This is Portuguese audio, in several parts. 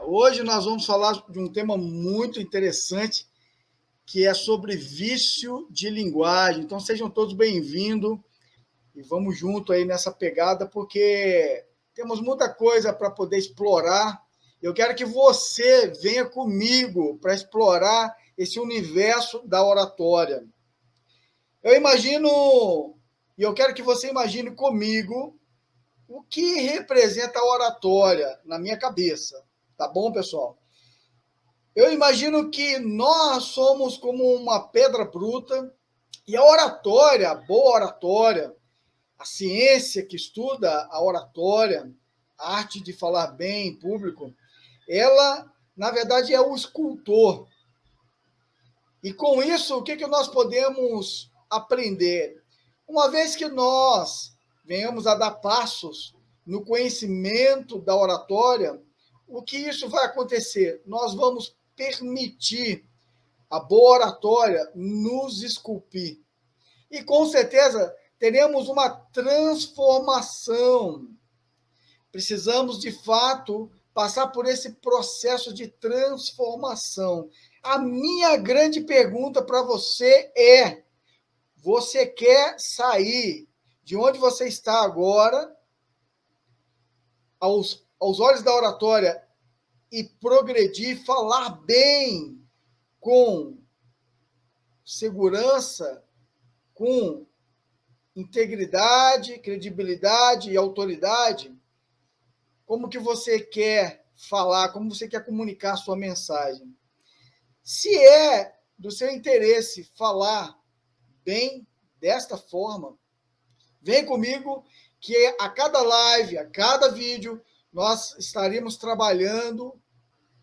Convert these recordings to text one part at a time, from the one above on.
Hoje nós vamos falar de um tema muito interessante, que é sobre vício de linguagem. Então sejam todos bem-vindos e vamos junto aí nessa pegada, porque temos muita coisa para poder explorar. Eu quero que você venha comigo para explorar esse universo da oratória. Eu imagino, e eu quero que você imagine comigo o que representa a oratória na minha cabeça. Tá bom, pessoal? Eu imagino que nós somos como uma pedra bruta e a oratória, a boa oratória, a ciência que estuda a oratória, a arte de falar bem em público, ela, na verdade, é o escultor. E com isso, o que nós podemos aprender? Uma vez que nós venhamos a dar passos no conhecimento da oratória, o que isso vai acontecer? Nós vamos permitir a boa oratória nos esculpir. E com certeza teremos uma transformação. Precisamos, de fato, passar por esse processo de transformação. A minha grande pergunta para você é: você quer sair de onde você está agora, aos olhos da oratória, e progredir, falar bem, com segurança, com integridade, credibilidade e autoridade? Como que você quer falar, como você quer comunicar a sua mensagem? Se é do seu interesse falar bem desta forma, vem comigo que a cada live, a cada vídeo, nós estaremos trabalhando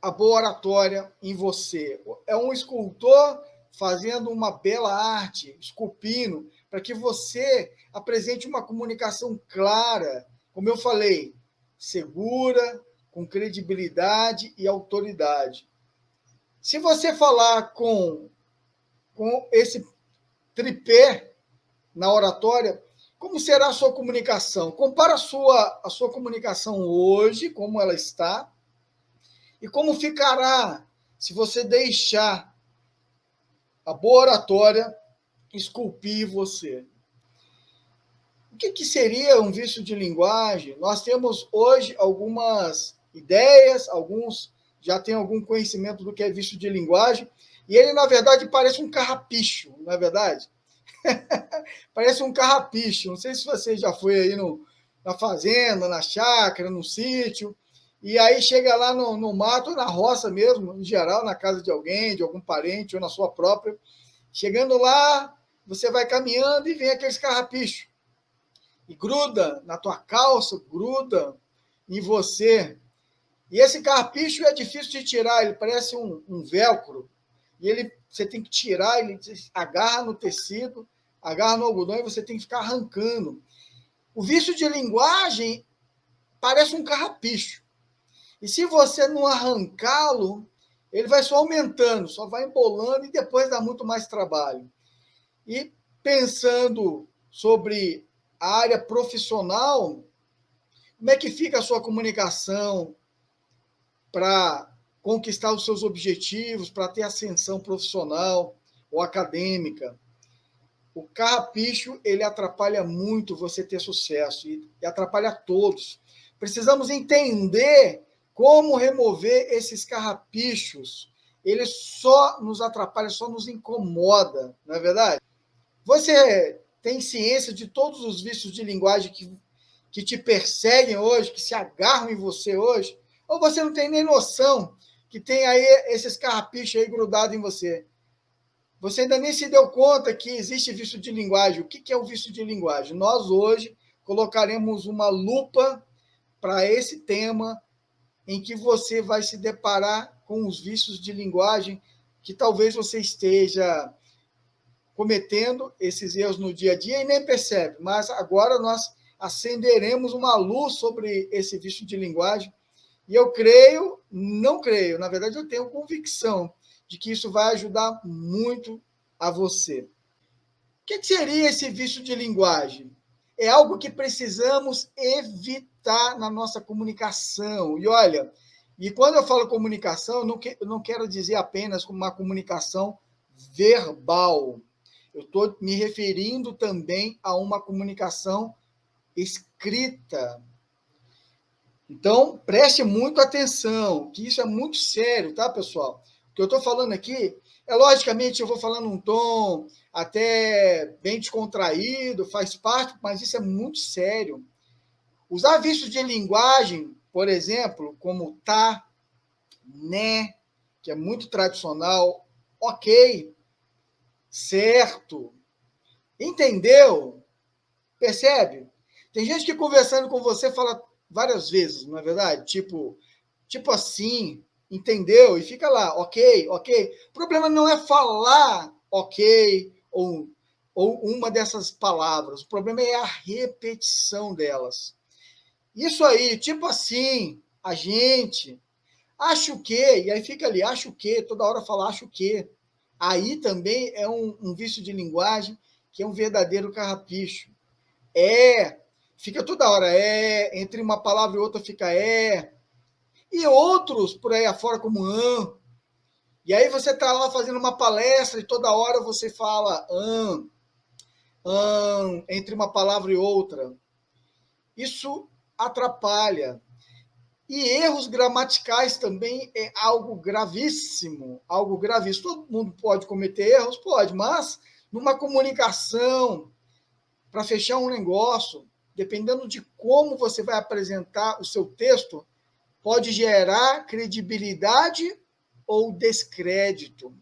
a boa oratória em você. É um escultor fazendo uma bela arte, esculpindo, para que você apresente uma comunicação clara, como eu falei, segura, com credibilidade e autoridade. Se você falar com esse tripé na oratória, como será a sua comunicação? Compara a sua comunicação hoje, como ela está, e como ficará se você deixar a boa oratória esculpir você. O que seria um vício de linguagem? Nós temos hoje algumas ideias, alguns já têm algum conhecimento do que é vício de linguagem, e ele, na verdade, parece um carrapicho, não é verdade? Parece um carrapicho. Não sei se você já foi aí na fazenda, na chácara, no sítio, e aí chega lá no mato, ou na roça mesmo, em geral, na casa de alguém, de algum parente, ou na sua própria. Chegando lá, você vai caminhando e vem aqueles carrapichos. E gruda na tua calça, gruda em você. E esse carrapicho é difícil de tirar, ele parece um velcro. E você tem que tirar, ele agarra no tecido, agarra no algodão e você tem que ficar arrancando. O vício de linguagem parece um carrapicho. E se você não arrancá-lo, ele vai só aumentando, só vai embolando e depois dá muito mais trabalho. E pensando sobre a área profissional, como é que fica a sua comunicação para conquistar os seus objetivos, para ter ascensão profissional ou acadêmica? O carrapicho, ele atrapalha muito você ter sucesso e atrapalha todos. Precisamos entender como remover esses carrapichos. Ele só nos atrapalha, só nos incomoda, não é verdade? Você tem ciência de todos os vícios de linguagem que te perseguem hoje, que se agarram em você hoje? Ou você não tem nem noção que tem aí esses carrapichos aí grudados em você? Você ainda nem se deu conta que existe vício de linguagem. O que é o vício de linguagem? Nós hoje colocaremos uma lupa para esse tema, em que você vai se deparar com os vícios de linguagem que talvez você esteja cometendo esses erros no dia a dia e nem percebe. Mas agora nós acenderemos uma luz sobre esse vício de linguagem. E eu creio, não creio, na verdade eu tenho convicção de que isso vai ajudar muito a você. O que seria esse vício de linguagem? É algo que precisamos evitar na nossa comunicação. E olha, E quando eu falo comunicação, eu não quero dizer apenas uma comunicação verbal. Eu estou me referindo também a uma comunicação escrita. Então, preste muito atenção, que isso é muito sério, tá, pessoal? O que eu estou falando aqui logicamente, eu vou falando num tom até bem descontraído, faz parte, mas isso é muito sério. Usar vícios de linguagem, por exemplo, como tá, né, que é muito tradicional, ok, certo, entendeu? Percebe? Tem gente que conversando com você fala várias vezes, não é verdade? Tipo assim, entendeu? E fica lá, ok, ok. O problema não é falar ok ou uma dessas palavras. O problema é a repetição delas. Isso aí, tipo assim, a gente, acho que, e aí fica ali, acho que, toda hora fala acho que. Aí também é um vício de linguagem que é um verdadeiro carrapicho. É, fica toda hora, entre uma palavra e outra fica e outros por aí afora como e aí você está lá fazendo uma palestra e toda hora você fala entre uma palavra e outra. Isso atrapalha. E erros gramaticais também é algo gravíssimo, algo gravíssimo. Todo mundo pode cometer erros? Pode, mas numa comunicação, para fechar um negócio, dependendo de como você vai apresentar o seu texto, pode gerar credibilidade ou descrédito.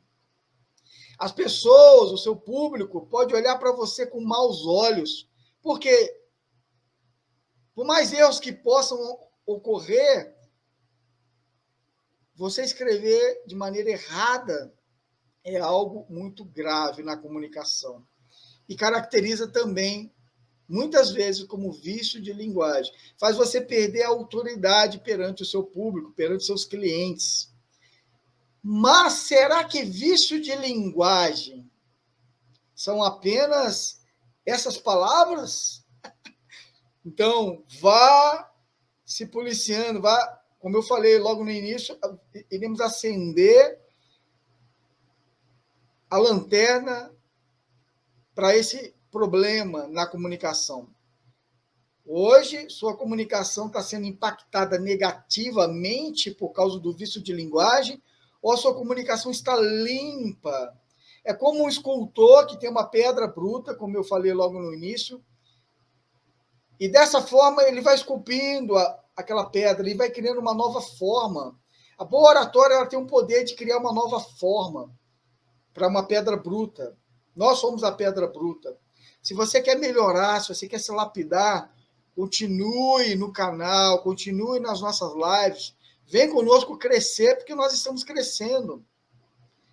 As pessoas, o seu público, pode olhar para você com maus olhos, porque por mais erros que possam ocorrer, você escrever de maneira errada é algo muito grave na comunicação. E caracteriza também, muitas vezes, como vício de linguagem. Faz você perder a autoridade perante o seu público, perante os seus clientes. Mas será que vício de linguagem são apenas essas palavras? Então, vá se policiando, vá, como eu falei logo no início, iremos acender a lanterna para esse problema na comunicação. Hoje, sua comunicação está sendo impactada negativamente por causa do vício de linguagem, ou a sua comunicação está limpa? É como um escultor que tem uma pedra bruta, como eu falei logo no início, e dessa forma ele vai esculpindo aquela pedra, ele vai criando uma nova forma. A boa oratória ela tem um poder de criar uma nova forma para uma pedra bruta. Nós somos a pedra bruta. Se você quer melhorar, se você quer se lapidar, continue no canal, continue nas nossas lives, vem conosco crescer, porque nós estamos crescendo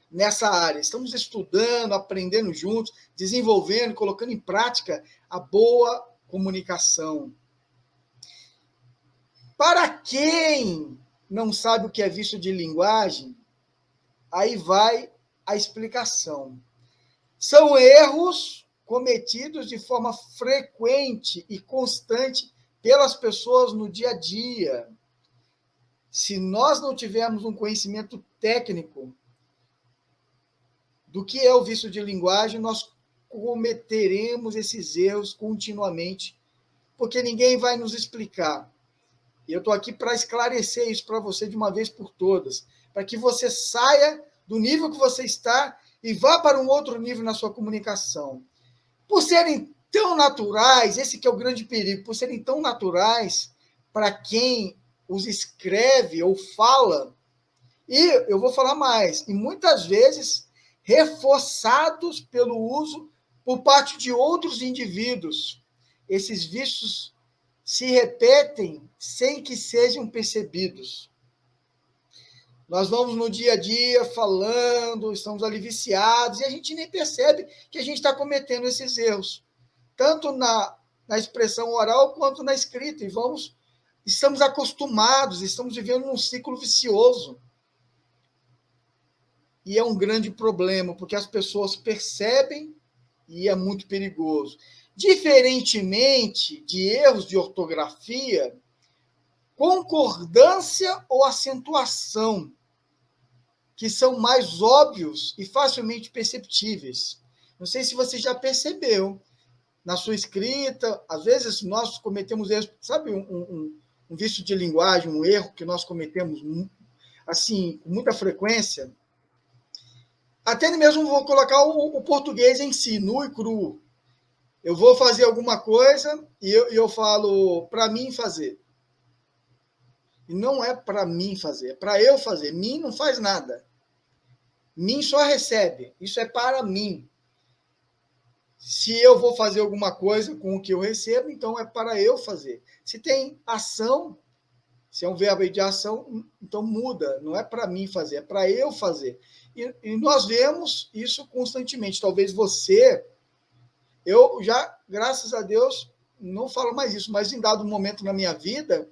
nessa área. Estamos estudando, aprendendo juntos, desenvolvendo, colocando em prática a boa comunicação. Para quem não sabe o que é vício de linguagem, aí vai a explicação. São erros cometidos de forma frequente e constante pelas pessoas no dia a dia. Se nós não tivermos um conhecimento técnico do que é o vício de linguagem, nós cometeremos esses erros continuamente, porque ninguém vai nos explicar. E eu estou aqui para esclarecer isso para você de uma vez por todas, para que você saia do nível que você está e vá para um outro nível na sua comunicação. Por serem tão naturais, esse que é o grande perigo, por serem tão naturais para quem os escreve ou fala, e eu vou falar mais, e muitas vezes reforçados pelo uso por parte de outros indivíduos. Esses vícios se repetem sem que sejam percebidos. Nós vamos no dia a dia falando, estamos ali viciados, e a gente nem percebe que a gente está cometendo esses erros, tanto na expressão oral quanto na escrita, e estamos acostumados, estamos vivendo num ciclo vicioso. E é um grande problema, porque as pessoas percebem e é muito perigoso. Diferentemente de erros de ortografia, concordância ou acentuação, que são mais óbvios e facilmente perceptíveis. Não sei se você já percebeu na sua escrita, às vezes nós cometemos erros, sabe, um vício de linguagem, um erro que nós cometemos assim, com muita frequência. Até mesmo vou colocar o português em si, nu e cru. Eu vou fazer alguma coisa e eu falo para mim fazer. E não é para mim fazer, é para eu fazer. Mim não faz nada. Mim só recebe. Isso é para mim. Se eu vou fazer alguma coisa com o que eu recebo, então é para eu fazer. Se tem ação, se é um verbo de ação, então muda. Não é para mim fazer, é para eu fazer. E nós vemos isso constantemente. Talvez você, eu já, graças a Deus, não falo mais isso, mas em dado momento na minha vida,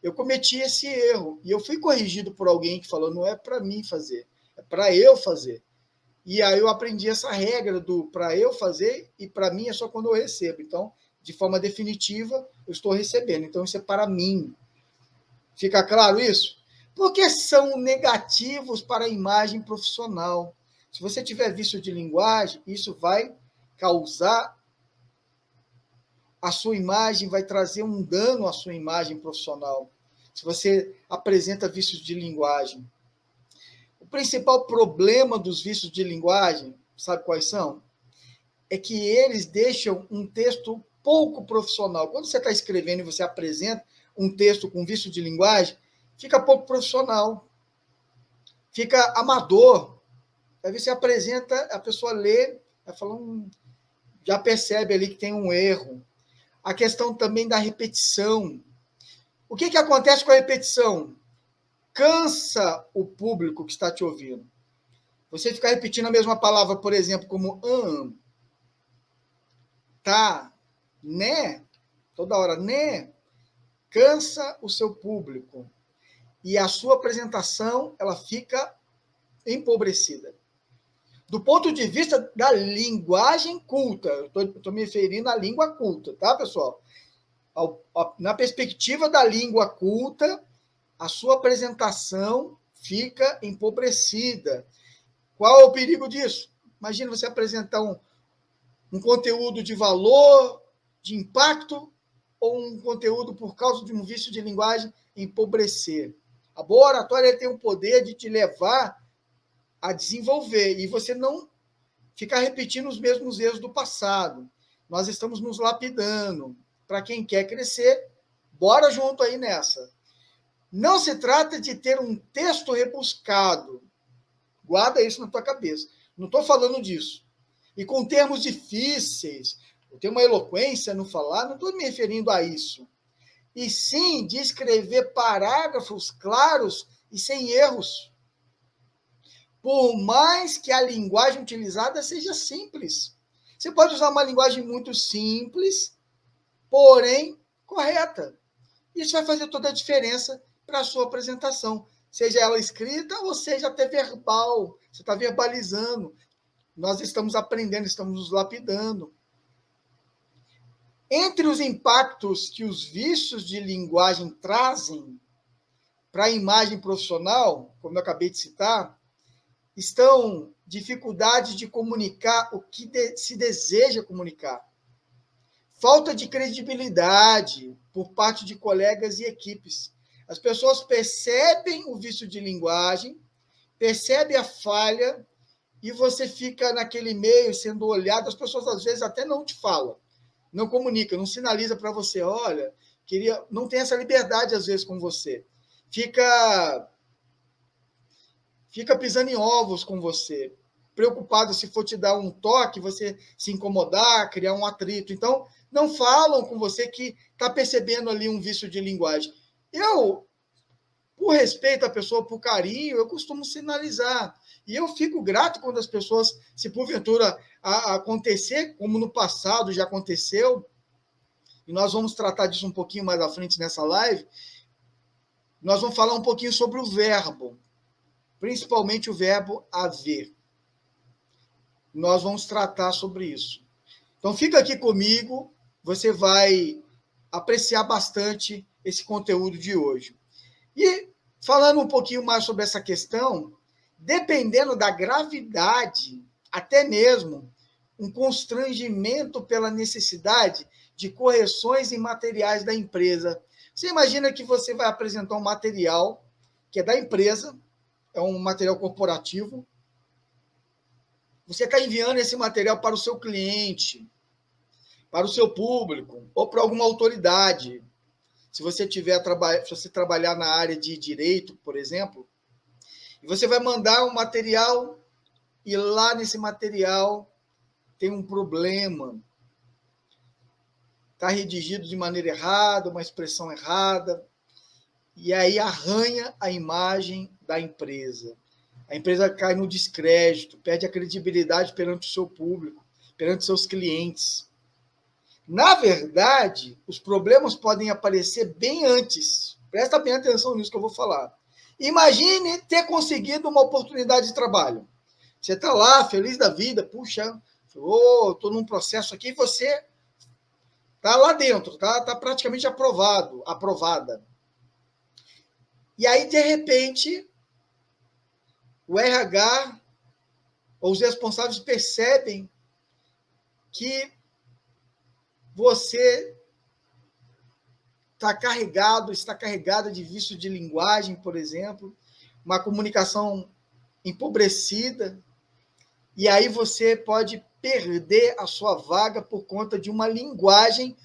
eu cometi esse erro. E eu fui corrigido por alguém que falou, não é para mim fazer, é para eu fazer. E aí eu aprendi essa regra do para eu fazer e para mim é só quando eu recebo. Então, de forma definitiva, eu estou recebendo. Então, isso é para mim. Fica claro isso? Porque são negativos para a imagem profissional. Se você tiver vício de linguagem, isso vai causar a sua imagem, vai trazer um dano à sua imagem profissional. Se você apresenta vícios de linguagem. O principal problema dos vícios de linguagem, sabe quais são? É que eles deixam um texto pouco profissional. Quando você está escrevendo e você apresenta um texto com vício de linguagem, fica pouco profissional, fica amador. Aí você apresenta, a pessoa lê, vai falando, já percebe ali que tem um erro. A questão também da repetição. O que acontece com a repetição? Cansa o público que está te ouvindo. Você ficar repetindo a mesma palavra, por exemplo, como tá, né? Toda hora, né? Cansa o seu público. E a sua apresentação, ela fica empobrecida. Do ponto de vista da linguagem culta, eu estou me referindo à língua culta, tá, pessoal? Na perspectiva da língua culta, a sua apresentação fica empobrecida. Qual é o perigo disso? Imagina você apresentar um conteúdo de valor, de impacto, ou um conteúdo por causa de um vício de linguagem empobrecer. A boa oratória tem o poder de te levar a desenvolver e você não ficar repetindo os mesmos erros do passado. Nós estamos nos lapidando. Para quem quer crescer, bora junto aí nessa. Não se trata de ter um texto rebuscado. Guarda isso na tua cabeça. Não estou falando disso. E com termos difíceis, ter uma eloquência no falar, não estou me referindo a isso. E sim de escrever parágrafos claros e sem erros. Por mais que a linguagem utilizada seja simples. Você pode usar uma linguagem muito simples, porém correta. Isso vai fazer toda a diferença para a sua apresentação, seja ela escrita ou seja até verbal. Você está verbalizando. Nós estamos aprendendo, estamos nos lapidando. Entre os impactos que os vícios de linguagem trazem para a imagem profissional, como eu acabei de citar, estão dificuldades de comunicar o que se deseja comunicar, falta de credibilidade por parte de colegas e equipes. As pessoas percebem o vício de linguagem, percebem a falha, e você fica naquele meio sendo olhado, as pessoas às vezes até não te falam, não comunicam, não sinaliza para você, olha, não tem essa liberdade às vezes com você. Fica pisando em ovos com você, preocupado se for te dar um toque, você se incomodar, criar um atrito. Então, não falam com você que está percebendo ali um vício de linguagem. Eu, por respeito à pessoa, por carinho, eu costumo sinalizar. E eu fico grato quando as pessoas, se porventura acontecer, como no passado já aconteceu, e nós vamos tratar disso um pouquinho mais à frente nessa live, nós vamos falar um pouquinho sobre o verbo, principalmente o verbo haver. Nós vamos tratar sobre isso. Então, fica aqui comigo, você vai apreciar bastante esse conteúdo de hoje. E falando um pouquinho mais sobre essa questão, dependendo da gravidade, até mesmo um constrangimento pela necessidade de correções em materiais da empresa. Você imagina que você vai apresentar um material que é da empresa, é um material corporativo, você está enviando esse material para o seu cliente, para o seu público, ou para alguma autoridade. Se você se você trabalhar na área de direito, por exemplo, e você vai mandar um material e lá nesse material tem um problema. Está redigido de maneira errada, uma expressão errada, e aí arranha a imagem da empresa. A empresa cai no descrédito, perde a credibilidade perante o seu público, perante seus clientes. Na verdade, os problemas podem aparecer bem antes. Presta bem atenção nisso que eu vou falar. Imagine ter conseguido uma oportunidade de trabalho. Você está lá, feliz da vida, puxa, estou num processo aqui, e você está lá dentro, tá praticamente aprovada. E aí, de repente, o RH ou os responsáveis percebem que você está carregada de vício de linguagem, por exemplo, uma comunicação empobrecida, e aí você pode perder a sua vaga por conta de uma linguagem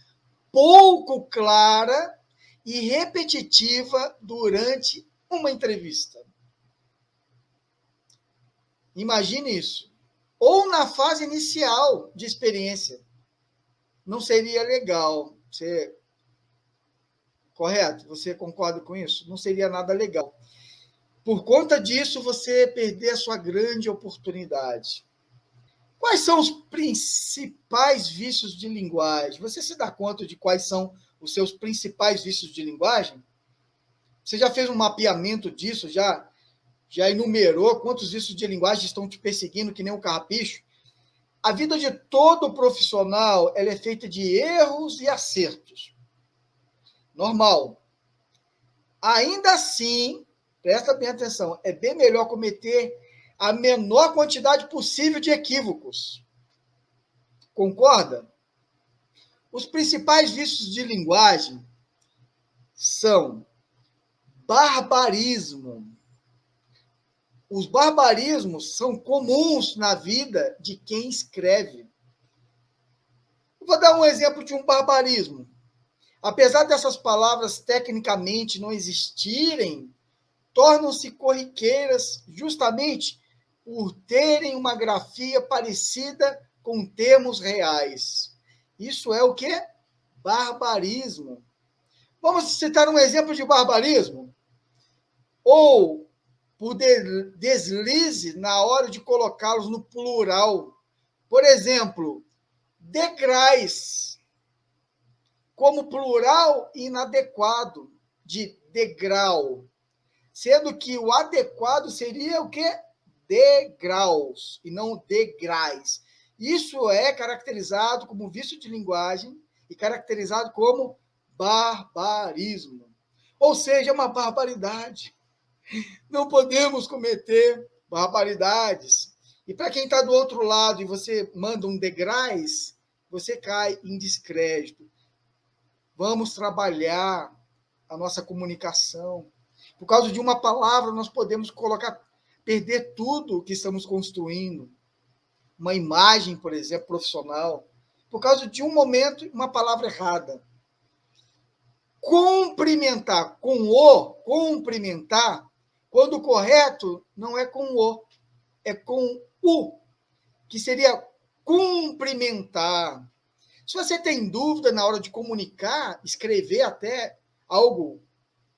pouco clara e repetitiva durante uma entrevista. Imagine isso. Ou na fase inicial de experiência. Não seria legal. Correto? Você concorda com isso? Não seria nada legal. Por conta disso, você perder a sua grande oportunidade. Quais são os principais vícios de linguagem? Você se dá conta de quais são os seus principais vícios de linguagem? Você já fez um mapeamento disso? Já enumerou quantos vícios de linguagem estão te perseguindo que nem um carrapicho? A vida de todo profissional ela é feita de erros e acertos. Normal. Ainda assim, presta bem atenção, é bem melhor cometer a menor quantidade possível de equívocos. Concorda? Os principais vícios de linguagem são barbarismo. Os barbarismos são comuns na vida de quem escreve. Vou dar um exemplo de um barbarismo. Apesar dessas palavras tecnicamente não existirem, tornam-se corriqueiras justamente por terem uma grafia parecida com termos reais. Isso é o quê? Barbarismo. Vamos citar um exemplo de barbarismo? Ou por deslize na hora de colocá-los no plural. Por exemplo, degraus, como plural inadequado de degrau, sendo que o adequado seria o quê? Degraus, e não degraus. Isso é caracterizado como vício de linguagem e caracterizado como barbarismo. Ou seja, é uma barbaridade. Não podemos cometer barbaridades. E para quem está do outro lado e você manda um degraus, você cai em descrédito. Vamos trabalhar a nossa comunicação. Por causa de uma palavra, nós podemos perder tudo que estamos construindo. Uma imagem, por exemplo, profissional. Por causa de um momento, uma palavra errada. Cumprimentar, cumprimentar, quando o correto não é com o, é com o, que seria cumprimentar. Se você tem dúvida na hora de comunicar, escrever até algo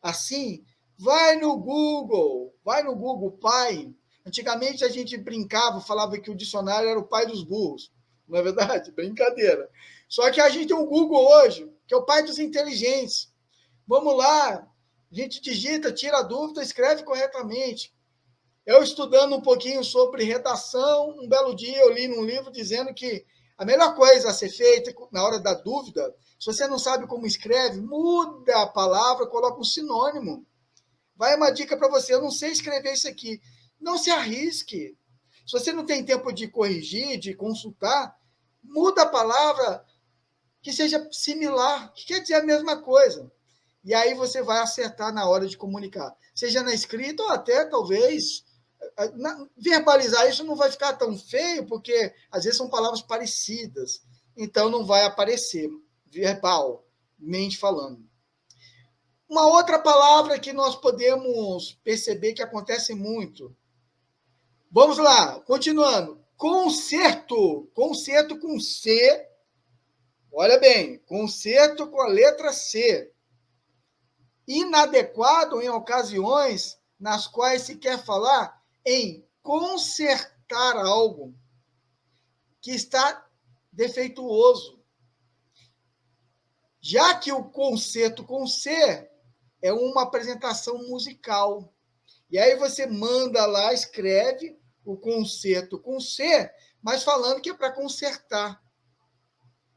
assim, vai no Google, pai. Antigamente a gente brincava, falava que o dicionário era o pai dos burros. Não é verdade? Brincadeira. Só que a gente tem o Google hoje, que é o pai dos inteligentes. Vamos lá, a gente digita, tira a dúvida, escreve corretamente. Eu estudando um pouquinho sobre redação, um belo dia eu li num livro dizendo que A melhor coisa a ser feita na hora da dúvida, se você não sabe como escreve, muda a palavra, coloca um sinônimo. Vai uma dica para você, eu não sei escrever isso aqui. Não se arrisque. Se você não tem tempo de corrigir, de consultar, muda a palavra que seja similar, que quer dizer a mesma coisa. E aí você vai acertar na hora de comunicar. Seja na escrita ou até, talvez, verbalizar isso não vai ficar tão feio, porque às vezes são palavras parecidas. Então não vai aparecer verbalmente falando. Uma outra palavra que nós podemos perceber que acontece muito. Vamos lá, continuando. Concerto. Concerto com C. Olha bem, concerto com a letra C. Inadequado em ocasiões nas quais se quer falar em consertar algo que está defeituoso. Já que o concerto com C é uma apresentação musical. E aí você manda lá, escreve o concerto com C, mas falando que é para consertar.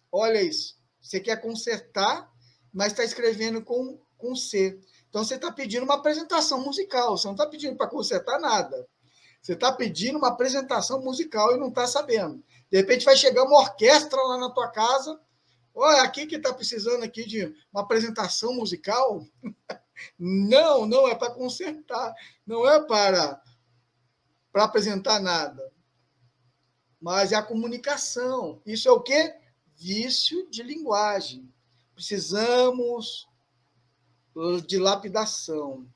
Olha isso. Você quer consertar, mas está escrevendo com C. Então você está pedindo uma apresentação musical. Você não está pedindo para consertar nada. Você está pedindo uma apresentação musical e não está sabendo. De repente vai chegar uma orquestra lá na tua casa. Olha, aqui que está precisando aqui de uma apresentação musical. Não, não é para consertar. Não é para apresentar nada. Mas é a comunicação. Isso é o quê? Vício de linguagem. Precisamos de lapidação.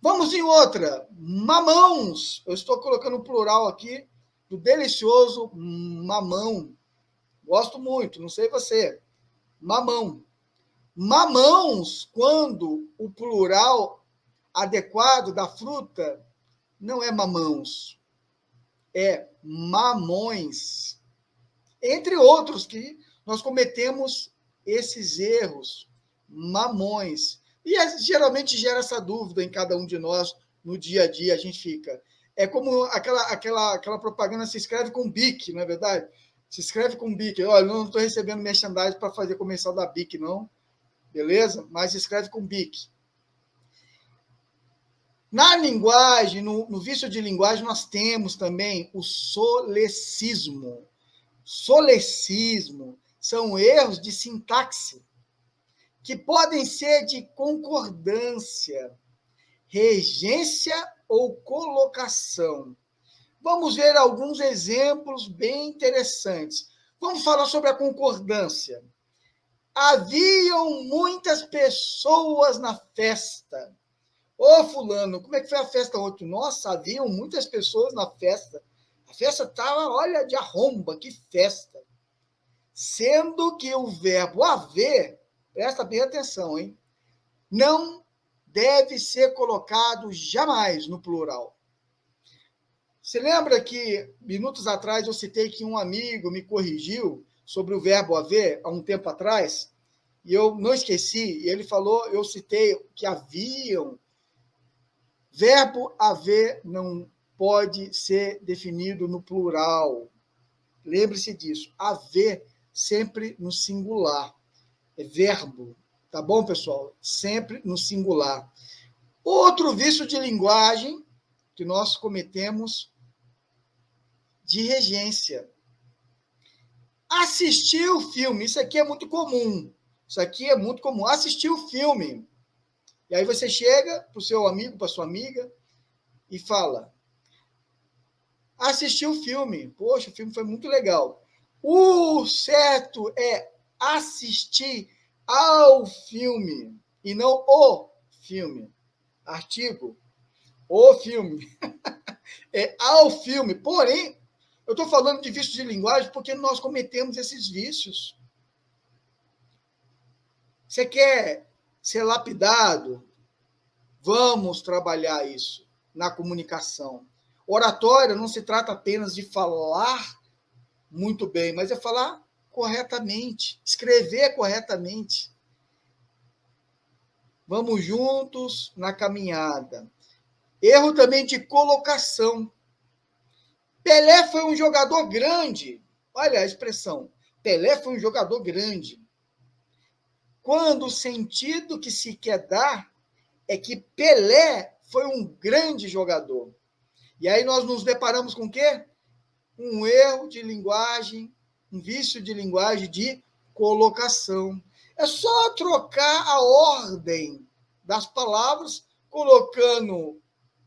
Vamos em outra. Mamãos. Eu estou colocando o plural aqui do delicioso mamão. Gosto muito, não sei você. Mamão. Mamãos, quando o plural adequado da fruta não é mamãos, é mamões. Entre outros que nós cometemos esses erros, mamões. E geralmente gera essa dúvida em cada um de nós no dia a dia, a gente fica. É como aquela propaganda se escreve com BIC, não é verdade? Se escreve com BIC. Olha, não estou recebendo merchandising para fazer comercial da BIC, não. Beleza? Mas escreve com BIC. Na linguagem, no vício de linguagem, nós temos também o solecismo. Solecismo são erros de sintaxe que podem ser de concordância, regência ou colocação. Vamos ver alguns exemplos bem interessantes. Vamos falar sobre a concordância. Haviam muitas pessoas na festa. Ô, fulano, como é que foi a festa ontem? Nossa, haviam muitas pessoas na festa. A festa estava, olha, de arromba, que festa. Sendo que o verbo haver, presta bem atenção, hein? Não deve ser colocado jamais no plural. Você lembra que, minutos atrás, eu citei que um amigo me corrigiu sobre o verbo haver, há um tempo atrás, e eu não esqueci, e ele falou, eu citei que haviam. Verbo haver não pode ser definido no plural. Lembre-se disso. Haver sempre no singular. É verbo. Tá bom, pessoal? Sempre no singular. Outro vício de linguagem que nós cometemos de regência. Assistir o filme. Isso aqui é muito comum. Isso aqui é muito comum. Assistir o filme. E aí você chega para o seu amigo, para a sua amiga, e fala: assisti o filme. Poxa, o filme foi muito legal. O certo é assistir ao filme, e não o filme. Artigo, o filme. É ao filme. Porém, eu estou falando de vícios de linguagem porque nós cometemos esses vícios. Você quer ser lapidado? Vamos trabalhar isso na comunicação. Oratória não se trata apenas de falar muito bem, mas é falar corretamente, escrever corretamente. Vamos juntos na caminhada. Erro também de colocação. Pelé foi um jogador grande. Olha a expressão. Pelé foi um jogador grande. Quando o sentido que se quer dar é que Pelé foi um grande jogador. E aí nós nos deparamos com o quê? Um erro de linguagem, um vício de linguagem de colocação. É só trocar a ordem das palavras, colocando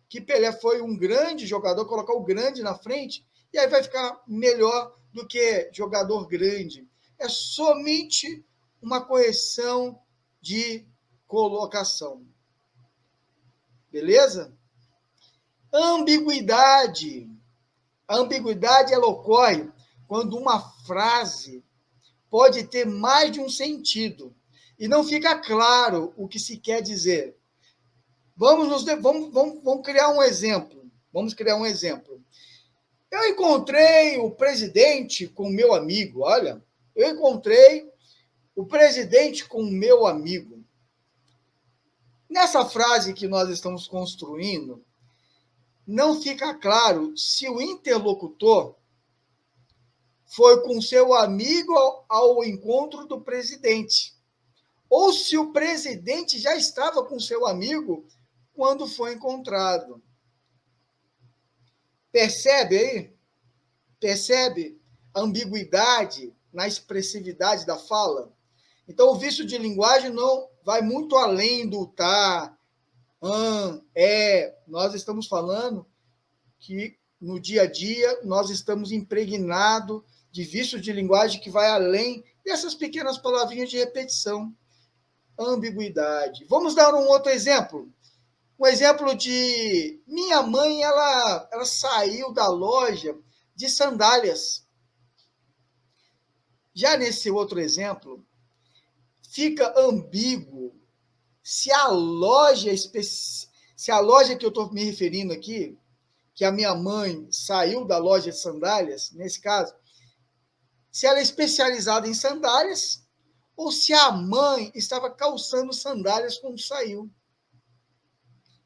que Pelé foi um grande jogador, colocar o grande na frente, e aí vai ficar melhor do que jogador grande. É somente uma correção de colocação. Beleza? Ambiguidade. A ambiguidade ela ocorre quando uma frase pode ter mais de um sentido e não fica claro o que se quer dizer. Vamos criar um exemplo. Vamos criar um exemplo. Eu encontrei o presidente com o meu amigo. Olha, eu encontrei o presidente com o meu amigo. Nessa frase que nós estamos construindo, não fica claro se o interlocutor foi com seu amigo ao encontro do presidente, ou se o presidente já estava com seu amigo quando foi encontrado. Percebe aí? Percebe a ambiguidade na expressividade da fala? Então, o vício de linguagem não vai muito além do tá, Nós estamos falando que no dia a dia nós estamos impregnados de vício de linguagem que vai além dessas pequenas palavrinhas de repetição. Ambiguidade. Vamos dar um outro exemplo. Um exemplo de minha mãe, ela saiu da loja de sandálias. Já nesse outro exemplo, fica ambíguo se a loja que eu estou me referindo aqui, que a minha mãe saiu da loja de sandálias, nesse caso, se ela é especializada em sandálias ou se a mãe estava calçando sandálias quando saiu.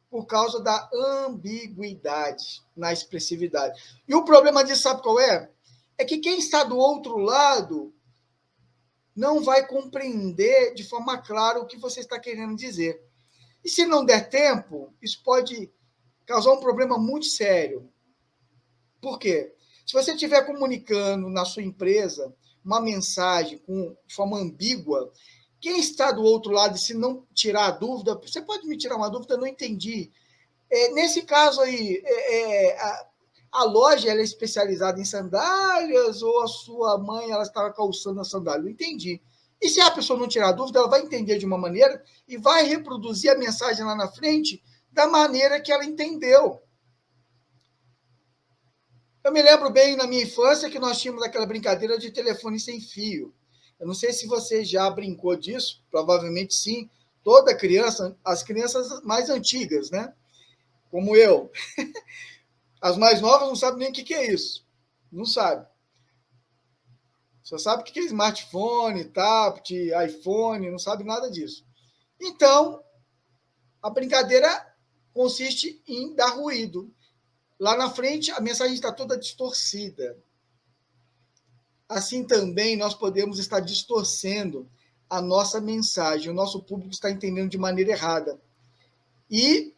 Por causa da ambiguidade na expressividade. E o problema disso, sabe qual é? É que quem está do outro lado não vai compreender de forma clara o que você está querendo dizer. E se não der tempo, isso pode causar um problema muito sério. Por quê? Se você estiver comunicando na sua empresa uma mensagem de forma ambígua, quem está do outro lado, e se não tirar a dúvida, você pode me tirar uma dúvida, eu não entendi. Nesse caso aí, a loja ela é especializada em sandálias ou a sua mãe ela estava calçando a sandália? Não entendi. E se a pessoa não tirar a dúvida, ela vai entender de uma maneira e vai reproduzir a mensagem lá na frente da maneira que ela entendeu. Eu me lembro bem na minha infância que nós tínhamos aquela brincadeira de telefone sem fio. Eu não sei se você já brincou disso, provavelmente sim. Toda criança, as crianças mais antigas, né? Como eu. As mais novas não sabem nem o que é isso. Não sabe. Só sabe o que é smartphone, tablet, iPhone, não sabe nada disso. Então, a brincadeira consiste em dar ruído. Lá na frente, a mensagem está toda distorcida. Assim também nós podemos estar distorcendo a nossa mensagem. O nosso público está entendendo de maneira errada. E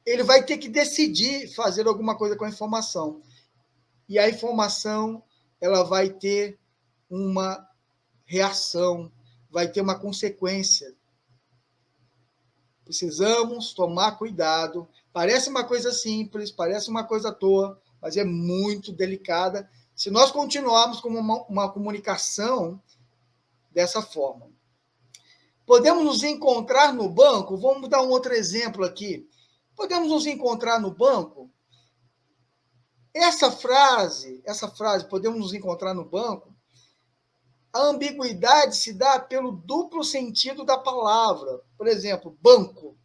ele vai ter que decidir fazer alguma coisa com a informação. E a informação ela vai ter uma reação, vai ter uma consequência. Precisamos tomar cuidado. Parece uma coisa simples, parece uma coisa à toa, mas é muito delicada se nós continuarmos com uma comunicação dessa forma. Podemos nos encontrar no banco? Vamos dar um outro exemplo aqui. Podemos nos encontrar no banco? Essa frase, podemos nos encontrar no banco, a ambiguidade se dá pelo duplo sentido da palavra. Por exemplo, banco,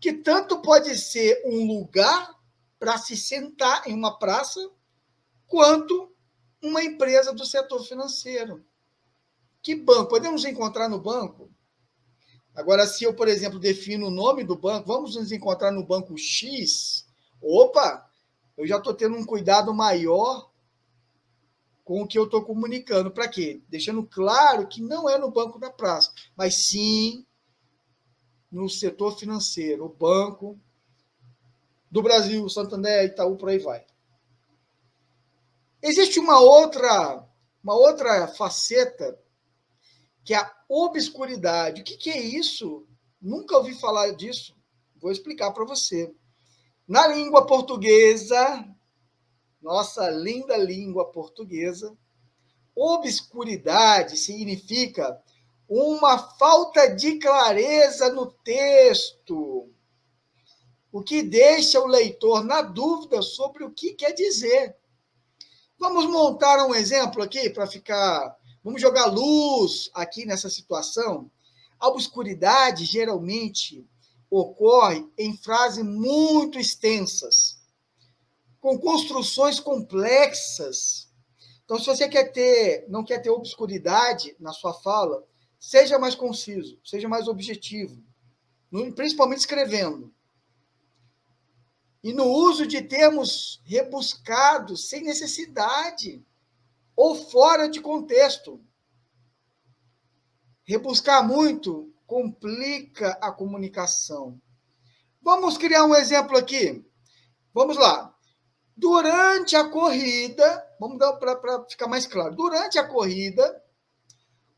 que tanto pode ser um lugar para se sentar em uma praça, quanto uma empresa do setor financeiro. Que banco? Podemos nos encontrar no banco? Agora, se eu, por exemplo, defino o nome do banco, vamos nos encontrar no banco X, opa, eu já estou tendo um cuidado maior com o que eu estou comunicando. Para quê? Deixando claro que não é no Banco da Praça, mas sim no setor financeiro, o Banco do Brasil, Santander, Itaú, por aí vai. Existe uma outra faceta, que é a obscuridade. O que é isso? Nunca ouvi falar disso. Vou explicar para você. Na língua portuguesa, nossa linda língua portuguesa, obscuridade significa uma falta de clareza no texto, o que deixa o leitor na dúvida sobre o que quer dizer. Vamos montar um exemplo aqui para ficar. Vamos jogar luz aqui nessa situação. A obscuridade geralmente ocorre em frases muito extensas, com construções complexas. Então, se você não quer ter obscuridade na sua fala, seja mais conciso, seja mais objetivo, principalmente escrevendo. E no uso de termos rebuscados, sem necessidade, ou fora de contexto. Rebuscar muito complica a comunicação. Vamos criar um exemplo aqui. Vamos lá. Durante a corrida, vamos dar para ficar mais claro. Durante a corrida,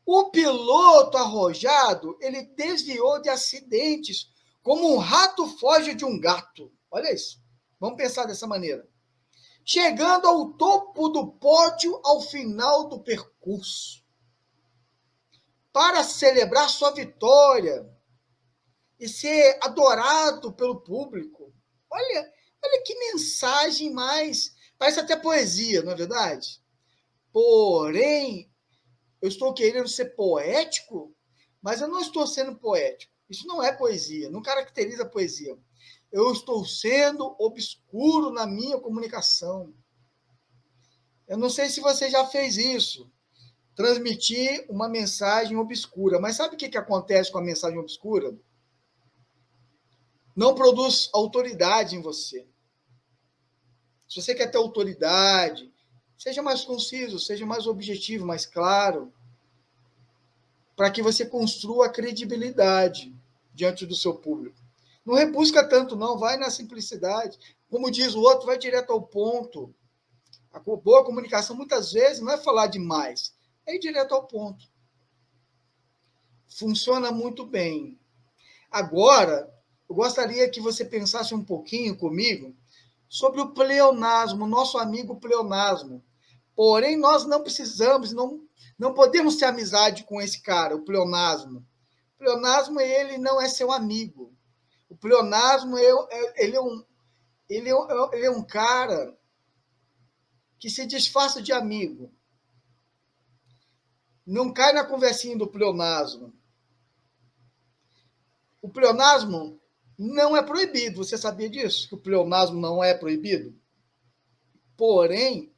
o piloto arrojado, ele desviou de acidentes, como um rato foge de um gato. Olha isso. Vamos pensar dessa maneira. Chegando ao topo do pódio ao final do percurso, para celebrar sua vitória e ser adorado pelo público. Olha que mensagem mais... Parece até poesia, não é verdade? Porém, eu estou querendo ser poético, mas eu não estou sendo poético. Isso não é poesia, não caracteriza a poesia. Eu estou sendo obscuro na minha comunicação. Eu não sei se você já fez isso, transmitir uma mensagem obscura. Mas sabe o que acontece com a mensagem obscura? Não produz autoridade em você. Se você quer ter autoridade, seja mais conciso, seja mais objetivo, mais claro, para que você construa a credibilidade diante do seu público. Não rebusca tanto, não. Vai na simplicidade. Como diz o outro, vai direto ao ponto. A boa comunicação, muitas vezes, não é falar demais, é ir direto ao ponto. Funciona muito bem. Agora, eu gostaria que você pensasse um pouquinho comigo sobre o pleonasmo, nosso amigo pleonasmo. Porém, nós não precisamos, não podemos ter amizade com esse cara, o pleonasmo. O pleonasmo, ele não é seu amigo. O pleonasmo, ele é um cara que se disfarça de amigo. Não cai na conversinha do pleonasmo. O pleonasmo não é proibido. Você sabia disso? Que o pleonasmo não é proibido? Porém,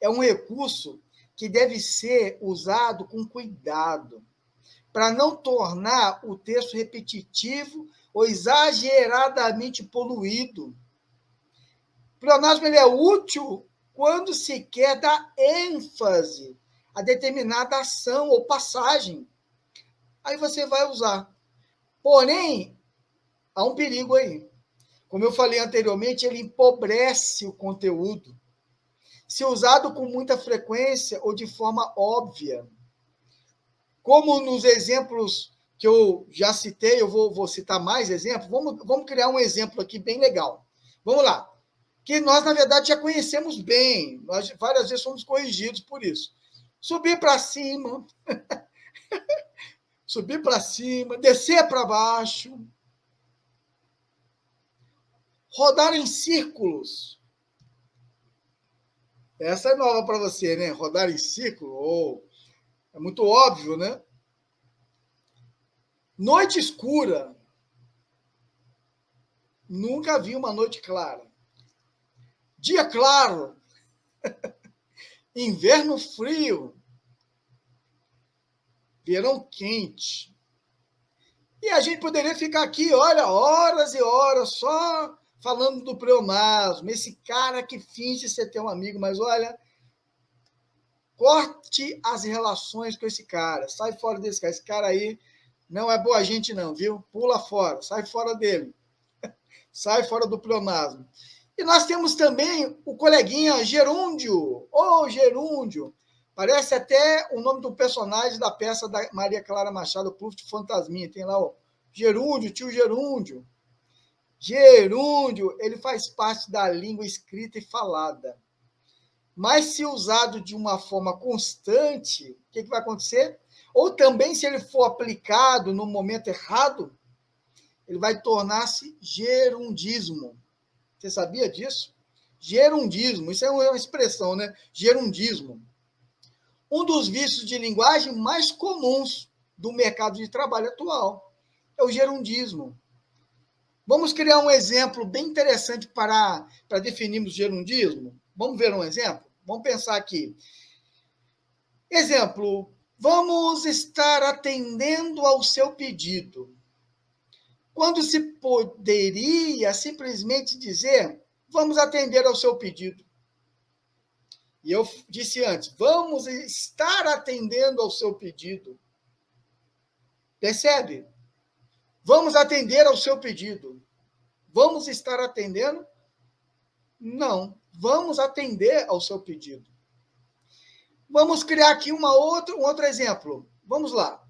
é um recurso que deve ser usado com cuidado, para não tornar o texto repetitivo ou exageradamente poluído. O pleonasmo ele é útil quando se quer dar ênfase a determinada ação ou passagem. Aí você vai usar. Porém, há um perigo aí. Como eu falei anteriormente, ele empobrece o conteúdo. Se usado com muita frequência ou de forma óbvia. Como nos exemplos que eu já citei, eu vou citar mais exemplos. Vamos criar um exemplo aqui bem legal. Vamos lá. Que nós, na verdade, já conhecemos bem. Nós várias vezes fomos corrigidos por isso. Subir para cima, subir para cima, descer para baixo, rodar em círculos. Essa é nova para você, né? Rodar em círculo, é muito óbvio, né? Noite escura. Nunca vi uma noite clara. Dia claro. Inverno frio. Verão quente. E a gente poderia ficar aqui, olha, horas e horas só falando do pleonasmo. Esse cara que finge ser teu amigo, mas olha, Corte as relações com esse cara. Sai fora desse cara. Esse cara aí não é boa gente, não, viu? Pula fora. Sai fora dele. Sai fora do pleonasmo. E nós temos também o coleguinha Gerúndio. Ô, Gerúndio! Parece até o nome do personagem da peça da Maria Clara Machado, Pluft Fantasminha. Tem lá o Gerúndio, tio Gerúndio. Gerúndio, ele faz parte da língua escrita e falada. Mas se usado de uma forma constante, o que vai acontecer? Ou também, se ele for aplicado no momento errado, ele vai tornar-se gerundismo. Você sabia disso? Gerundismo, isso é uma expressão, né? Gerundismo. Um dos vícios de linguagem mais comuns do mercado de trabalho atual é o gerundismo. Vamos criar um exemplo bem interessante para definirmos gerundismo? Vamos ver um exemplo? Vamos pensar aqui. Exemplo, vamos estar atendendo ao seu pedido. Quando se poderia simplesmente dizer, vamos atender ao seu pedido. E eu disse antes, vamos estar atendendo ao seu pedido. Percebe? Vamos atender ao seu pedido. Vamos estar atendendo? Não. Vamos atender ao seu pedido. Vamos criar aqui um outro exemplo. Vamos lá.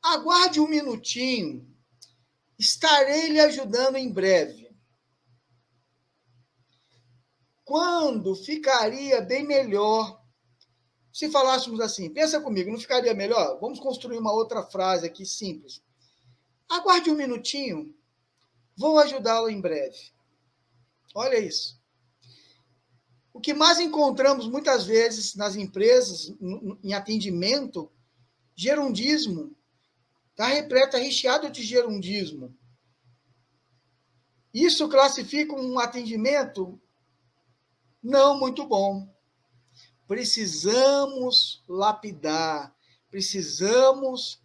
Aguarde um minutinho. Estarei lhe ajudando em breve. Quando ficaria bem melhor se falássemos assim? Pensa comigo, não ficaria melhor? Vamos construir uma outra frase aqui simples. Aguarde um minutinho. Vou ajudá-lo em breve. Olha isso. O que mais encontramos muitas vezes nas empresas, em atendimento, gerundismo. Está repleto, recheado de gerundismo. Isso classifica um atendimento não muito bom. Precisamos lapidar, precisamos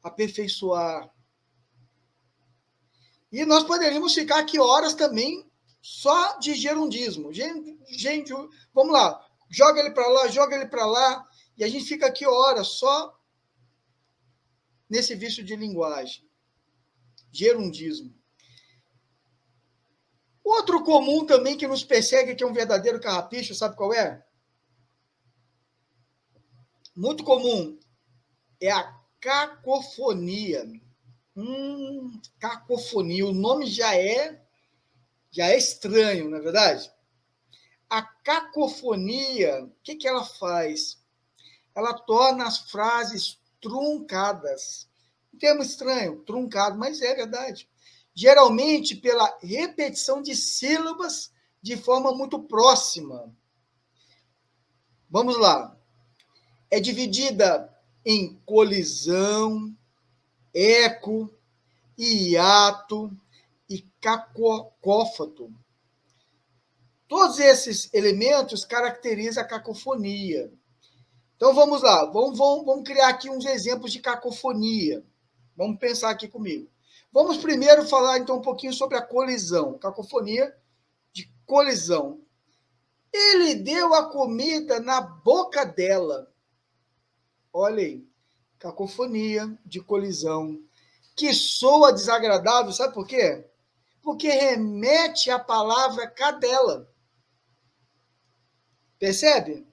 aperfeiçoar. E nós poderíamos ficar aqui horas também só de gerundismo. Gente, vamos lá, joga ele para lá, e a gente fica aqui horas só nesse vício de linguagem. Gerundismo. Outro comum também que nos persegue, que é um verdadeiro carrapicho, sabe qual é? Muito comum. É a cacofonia. Cacofonia. O nome já é estranho, não é verdade? A cacofonia, o que ela faz? Ela torna as frases truncadas. Um termo estranho, truncado, mas é verdade. Geralmente pela repetição de sílabas de forma muito próxima. Vamos lá. É dividida em colisão, eco, hiato e cacófato. Todos esses elementos caracterizam a cacofonia. Então, vamos lá. Vamos criar aqui uns exemplos de cacofonia. Vamos pensar aqui comigo. Vamos primeiro falar, então, um pouquinho sobre a colisão. Cacofonia de colisão. Ele deu a comida na boca dela. Olha aí. Cacofonia de colisão. Que soa desagradável, sabe por quê? Porque remete à palavra cadela. Percebe?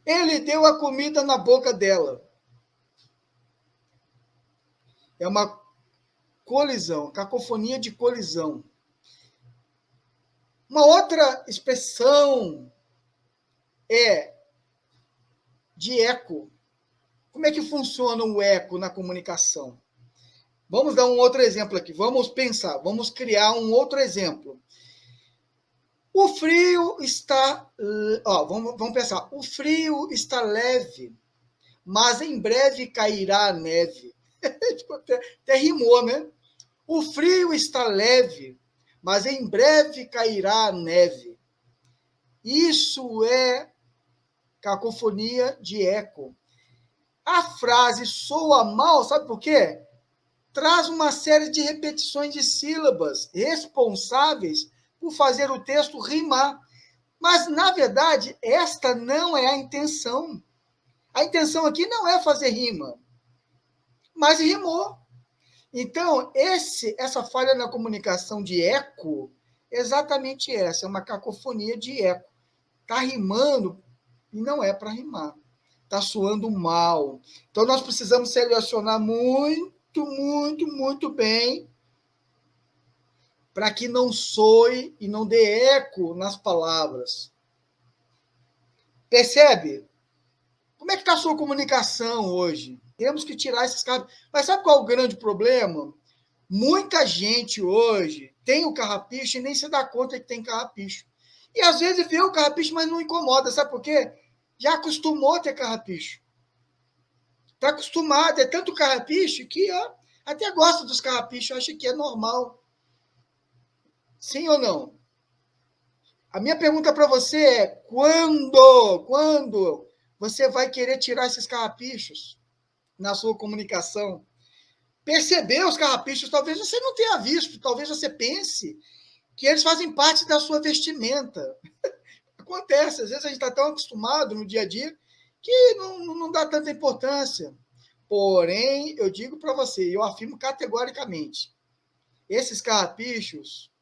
Ele deu a comida na boca dela. É uma colisão, cacofonia de colisão. Uma outra expressão é de eco. Como é que funciona o eco na comunicação? Vamos dar um outro exemplo aqui. Vamos pensar, vamos criar um outro exemplo. O frio está... vamos pensar. O frio está leve, mas em breve cairá a neve. Até rimou, né? O frio está leve, mas em breve cairá a neve. Isso é cacofonia de eco. A frase soa mal, sabe por quê? Traz uma série de repetições de sílabas responsáveis por fazer o texto rimar. Mas, na verdade, esta não é a intenção. A intenção aqui não é fazer rima, mas rimou. Então, essa falha na comunicação de eco, exatamente essa, é uma cacofonia de eco. Está rimando e não é para rimar. Está soando mal. Então, nós precisamos selecionar muito, muito, muito bem para que não soe e não dê eco nas palavras. Percebe? Como é que está a sua comunicação hoje? Temos que tirar esses caras. Mas sabe qual é o grande problema? Muita gente hoje tem o carrapicho e nem se dá conta que tem carrapicho. E às vezes vê o carrapicho, mas não incomoda. Sabe por quê? Já acostumou a ter carrapicho. Está acostumado, é tanto carrapicho que até gosta dos carrapichos, acha que é normal. Sim ou não? A minha pergunta para você é: quando você vai querer tirar esses carrapichos na sua comunicação? Perceber os carrapichos, talvez você não tenha visto, talvez você pense que eles fazem parte da sua vestimenta. Acontece, às vezes a gente está tão acostumado no dia a dia que não dá tanta importância. Porém, eu digo para você, eu afirmo categoricamente, esses carrapichos,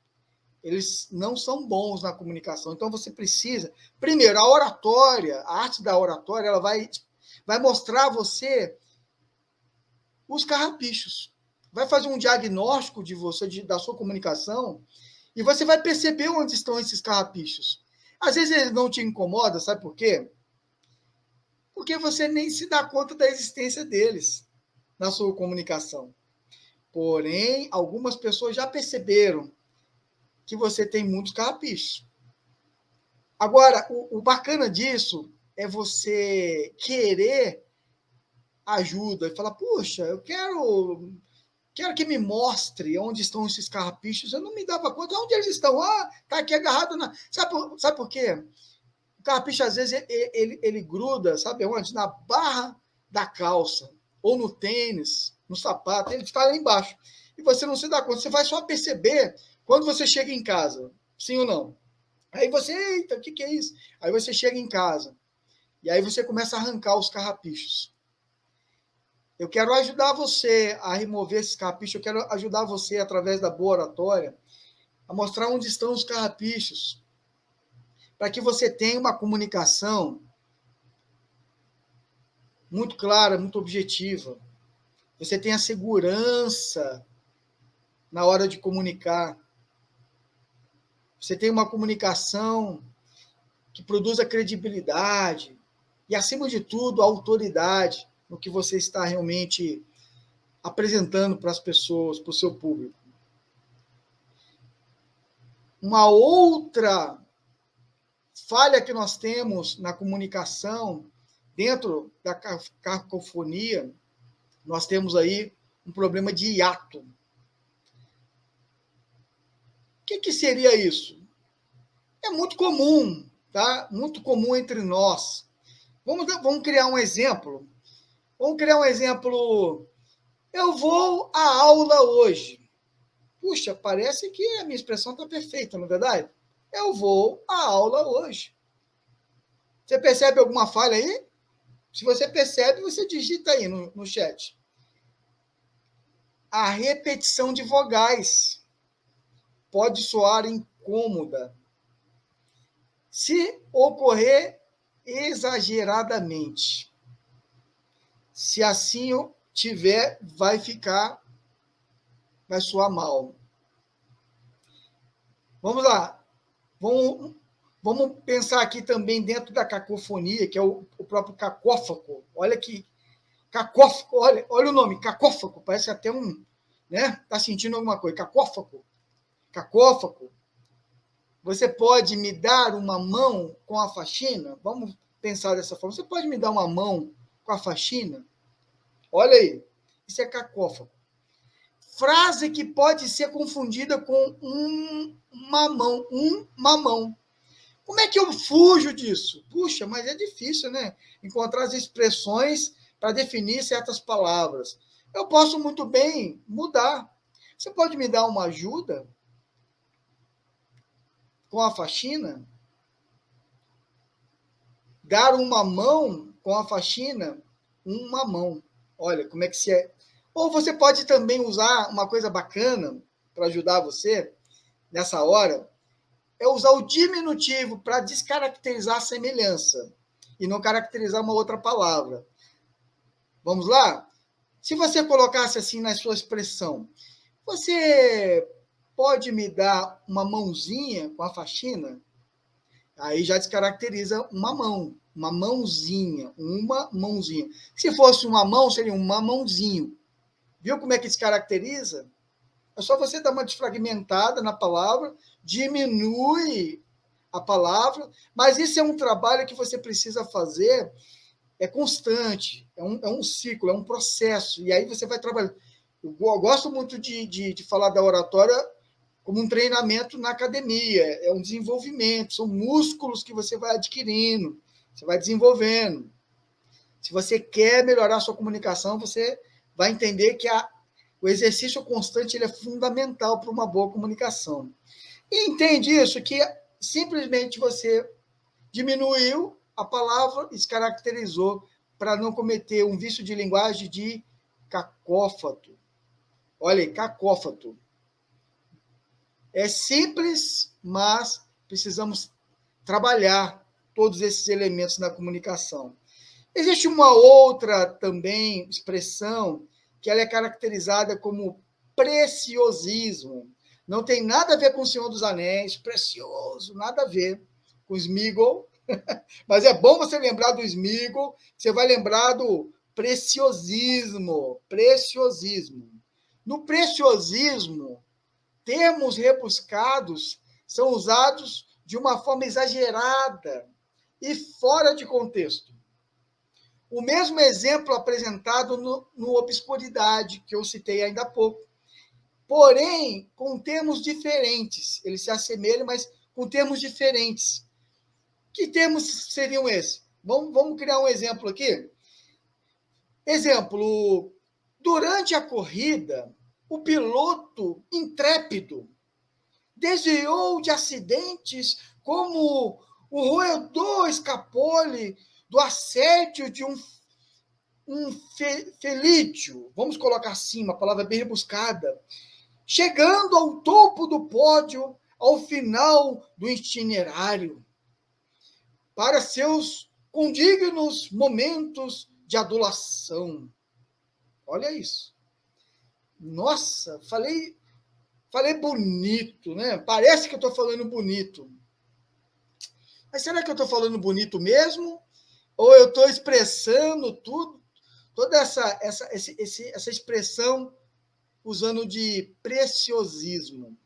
eles não são bons na comunicação. Então, você precisa... Primeiro, a oratória, a arte da oratória, ela vai mostrar a você os carrapichos. Vai fazer um diagnóstico de você, da sua comunicação, e você vai perceber onde estão esses carrapichos. Às vezes eles não te incomodam, sabe por quê? Porque você nem se dá conta da existência deles na sua comunicação. Porém, algumas pessoas já perceberam que você tem muitos carrapichos. Agora, o bacana disso é você querer ajuda e falar, puxa, eu quero que me mostre onde estão esses carrapichos. Eu não me dava conta. Onde eles estão? Ah, tá aqui agarrado na... Sabe por quê? O carrapicho, às vezes, ele gruda, sabe onde? Na barra da calça, ou no tênis, no sapato, ele está lá embaixo. E você não se dá conta. Você vai só perceber quando você chega em casa. Sim ou não? Aí você, eita, o que é isso? Aí você chega em casa. E aí você começa a arrancar os carrapichos. Eu quero ajudar você a remover esses carrapichos, eu quero ajudar você, através da boa oratória, a mostrar onde estão os carrapichos, para que você tenha uma comunicação muito clara, muito objetiva. Você tenha segurança na hora de comunicar. Você tenha uma comunicação que produza credibilidade e, acima de tudo, autoridade no que você está realmente apresentando para as pessoas, para o seu público. Uma outra falha que nós temos na comunicação, dentro da cacofonia, nós temos aí um problema de hiato. O que seria isso? É muito comum, tá? Muito comum entre nós. Vamos criar um exemplo. Vamos criar um exemplo. Eu vou à aula hoje. Puxa, parece que a minha expressão está perfeita, não é verdade? Eu vou à aula hoje. Você percebe alguma falha aí? Se você percebe, você digita aí no chat. A repetição de vogais pode soar incômoda se ocorrer exageradamente. Se assim tiver, vai soar mal. Vamos lá. Vamos pensar aqui também dentro da cacofonia, que é o próprio cacófago. Olha que cacófago, olha o nome, cacófago, parece até um, né? Tá sentindo alguma coisa? Cacófago. Cacófago. Você pode me dar uma mão com a faxina? Vamos pensar dessa forma. Você pode me dar uma mão com a faxina? Olha aí. Isso é cacófago. Frase que pode ser confundida com um mamão. Como é que eu fujo disso? Puxa, mas é difícil, né? Encontrar as expressões para definir certas palavras. Eu posso muito bem mudar. Você pode me dar uma ajuda com a faxina? dar uma mão com a faxina, uma mão. Olha como é que se é. Ou você pode também usar uma coisa bacana para ajudar você nessa hora, é usar o diminutivo para descaracterizar a semelhança e não caracterizar uma outra palavra. Vamos lá? Se você colocasse assim na sua expressão, você pode me dar uma mãozinha com a faxina? Aí já descaracteriza uma mãozinha, uma mãozinha. Se fosse uma mão, seria uma mãozinho. Viu como é que descaracteriza? É só você dar uma desfragmentada na palavra, diminui a palavra, mas isso é um trabalho que você precisa fazer, é constante, é um ciclo, é um processo, e aí você vai trabalhando. Eu gosto muito de falar da oratória como um treinamento na academia, é um desenvolvimento, são músculos que você vai adquirindo, você vai desenvolvendo. Se você quer melhorar a sua comunicação, você vai entender que o exercício constante ele é fundamental para uma boa comunicação. E entende isso, que simplesmente você diminuiu a palavra e se caracterizou para não cometer um vício de linguagem de cacófato. Olha aí, cacófato. É simples, mas precisamos trabalhar todos esses elementos na comunicação. Existe uma outra também expressão que ela é caracterizada como preciosismo. Não tem nada a ver com o Senhor dos Anéis, precioso, nada a ver com Sméagol, mas é bom você lembrar do Sméagol, você vai lembrar do preciosismo, preciosismo. No preciosismo, termos rebuscados são usados de uma forma exagerada e fora de contexto. O mesmo exemplo apresentado no Obscuridade, que eu citei ainda há pouco. Porém, com termos diferentes. Eles se assemelham, mas com termos diferentes. Que termos seriam esses? Vamos criar um exemplo aqui? Exemplo, durante a corrida, o piloto intrépido desviou de acidentes como o roedor escapou-lhe do assédio de um felídeo, vamos colocar assim, uma palavra bem rebuscada, chegando ao topo do pódio ao final do itinerário, para seus condignos momentos de adulação. Olha isso. Nossa, falei bonito, né? Parece que eu estou falando bonito. Mas será que eu estou falando bonito mesmo? Ou eu estou expressando toda essa expressão usando de preciosismo?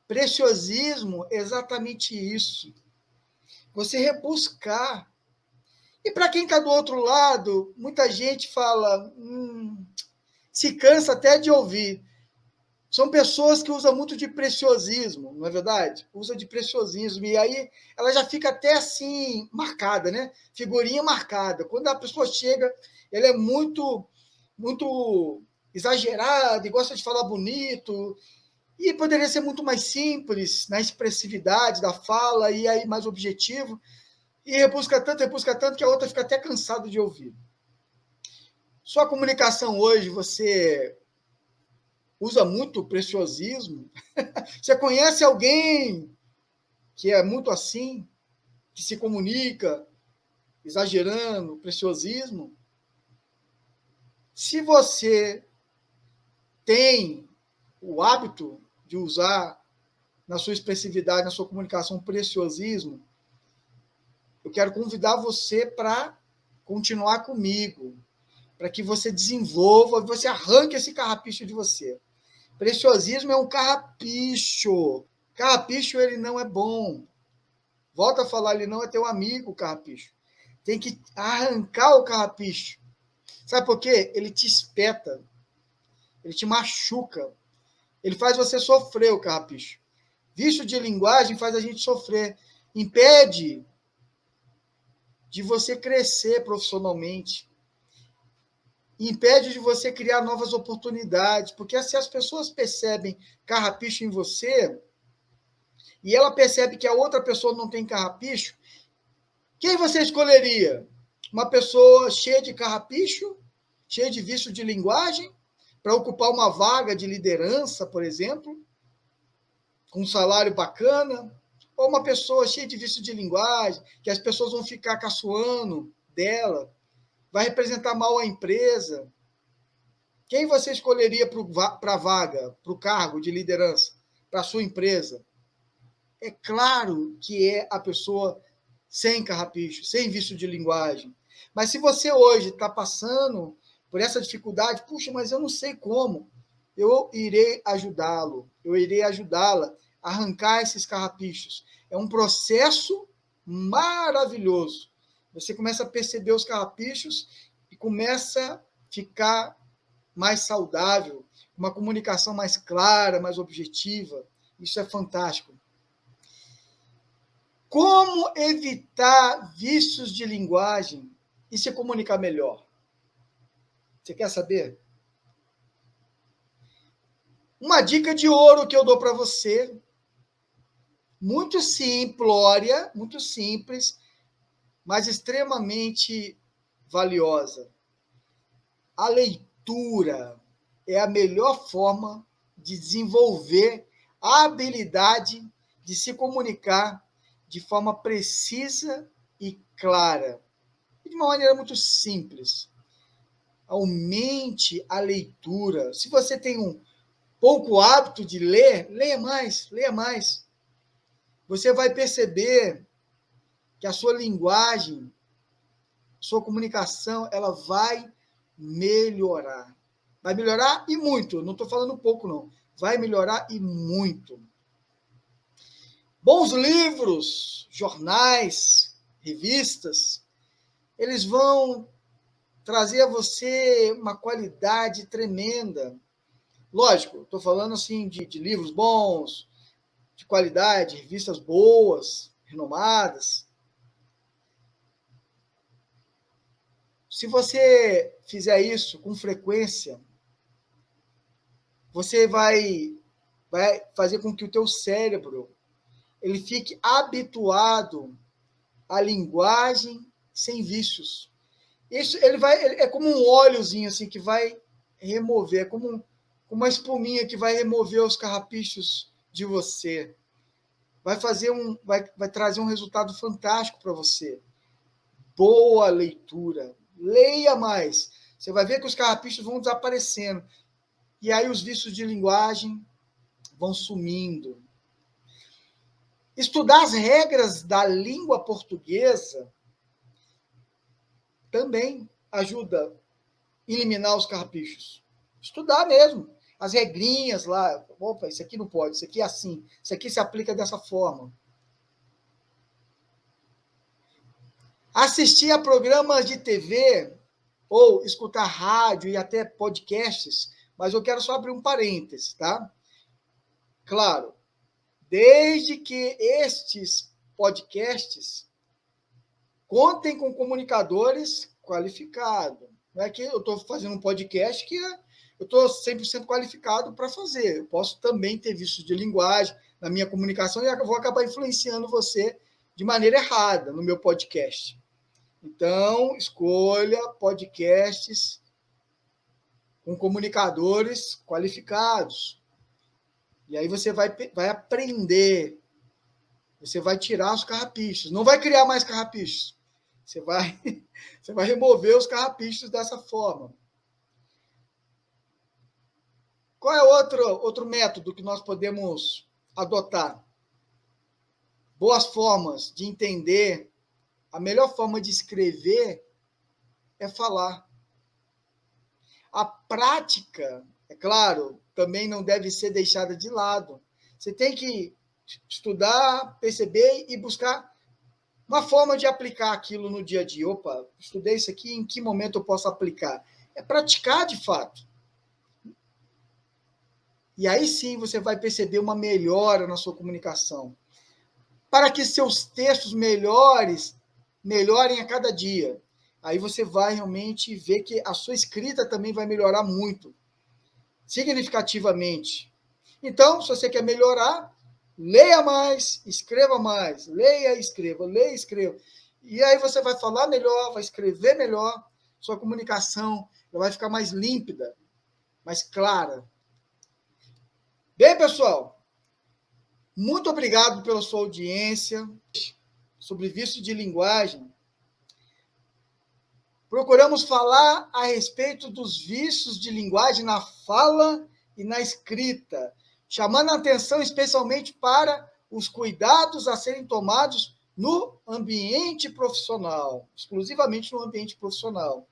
Preciosismo é exatamente isso. Você rebuscar. E para quem está do outro lado, muita gente fala, se cansa até de ouvir. São pessoas que usam muito de preciosismo, não é verdade? Usa de preciosismo, e aí ela já fica até assim, marcada, né? Figurinha marcada. Quando a pessoa chega, ela é muito exagerada e gosta de falar bonito, e poderia ser muito mais simples na expressividade da fala, e aí mais objetivo, e rebusca tanto, que a outra fica até cansada de ouvir. Sua comunicação hoje, você usa muito preciosismo? Você conhece alguém que é muito assim, que se comunica exagerando, preciosismo? Se você tem o hábito de usar na sua expressividade, na sua comunicação, preciosismo, eu quero convidar você para continuar comigo, para que você desenvolva, você arranque esse carrapicho de você. Preciosismo é um carrapicho. Carrapicho, ele não é bom. Volta a falar, ele não é teu amigo, o carrapicho. Tem que arrancar o carrapicho. Sabe por quê? Ele te espeta. Ele te machuca. Ele faz você sofrer, o carrapicho. Vício de linguagem faz a gente sofrer. Impede de você crescer profissionalmente. Impede de você criar novas oportunidades. Porque se as pessoas percebem carrapicho em você, e ela percebe que a outra pessoa não tem carrapicho, Quem você escolheria? Uma pessoa cheia de carrapicho, cheia de vício de linguagem, para ocupar uma vaga de liderança, por exemplo, com um salário bacana? Ou uma pessoa cheia de vício de linguagem, que as pessoas vão ficar caçoando dela, vai representar mal a empresa? Quem você escolheria para a vaga, para o cargo de liderança, para a sua empresa? É claro que é a pessoa sem carrapicho, sem vício de linguagem. Mas se você hoje está passando por essa dificuldade, puxa, mas eu não sei como, eu irei ajudá-lo, eu irei ajudá-la a arrancar esses carrapichos. É um processo maravilhoso. Você começa a perceber os carrapichos e começa a ficar mais saudável, uma comunicação mais clara, mais objetiva. Isso é fantástico. Como evitar vícios de linguagem e se comunicar melhor? Você quer saber? Uma dica de ouro que eu dou para você, muito simplória, muito simples, mas extremamente valiosa. A leitura é a melhor forma de desenvolver a habilidade de se comunicar de forma precisa e clara, e de uma maneira muito simples. Aumente a leitura. Se você tem um pouco hábito de ler, leia mais, leia mais. Você vai perceber que a sua linguagem, sua comunicação, ela vai melhorar. Vai melhorar e muito. Não estou falando pouco, não. Vai melhorar e muito. Bons livros, jornais, revistas, eles vão trazer a você uma qualidade tremenda. Lógico, estou falando assim de livros bons, de qualidade, revistas boas, renomadas. Se você fizer isso com frequência, você vai fazer com que o teu cérebro ele fique habituado à linguagem sem vícios. Isso é como um óleozinho assim que vai remover, é como uma espuminha que vai remover os carrapichos de você. Vai trazer um resultado fantástico para você. Boa leitura. Leia mais. Você vai ver que os carrapichos vão desaparecendo. E aí os vícios de linguagem vão sumindo. Estudar as regras da língua portuguesa também ajuda a eliminar os carrapichos. Estudar mesmo. As regrinhas lá. Opa, isso aqui não pode, isso aqui é assim. Isso aqui se aplica dessa forma. Assistir a programas de TV ou escutar rádio e até podcasts, mas eu quero só abrir um parêntese, tá? Claro, desde que estes podcasts contem com comunicadores qualificados. Não é que eu estou fazendo um podcast que eu estou 100% qualificado para fazer. Eu posso também ter vícios de linguagem na minha comunicação e eu vou acabar influenciando você de maneira errada no meu podcast. Então, escolha podcasts com comunicadores qualificados. E aí você vai aprender, você vai tirar os carrapichos. Não vai criar mais carrapichos. Você vai remover os carrapichos dessa forma. Qual é outro método que nós podemos adotar? Boas formas de entender. A melhor forma de escrever é falar. A prática, é claro, também não deve ser deixada de lado. Você tem que estudar, perceber e buscar uma forma de aplicar aquilo no dia a dia. Opa, estudei isso aqui, em que momento eu posso aplicar? É praticar de fato. E aí sim você vai perceber uma melhora na sua comunicação. Para que seus textos melhorem a cada dia. Aí você vai realmente ver que a sua escrita também vai melhorar muito, significativamente. Então, se você quer melhorar, leia mais, escreva mais, leia e escreva, leia e escreva. E aí você vai falar melhor, vai escrever melhor, sua comunicação vai ficar mais límpida, mais clara. Bem, pessoal, muito obrigado pela sua audiência sobre vício de linguagem. Procuramos falar a respeito dos vícios de linguagem na fala e na escrita, chamando a atenção especialmente para os cuidados a serem tomados no ambiente profissional, exclusivamente no ambiente profissional.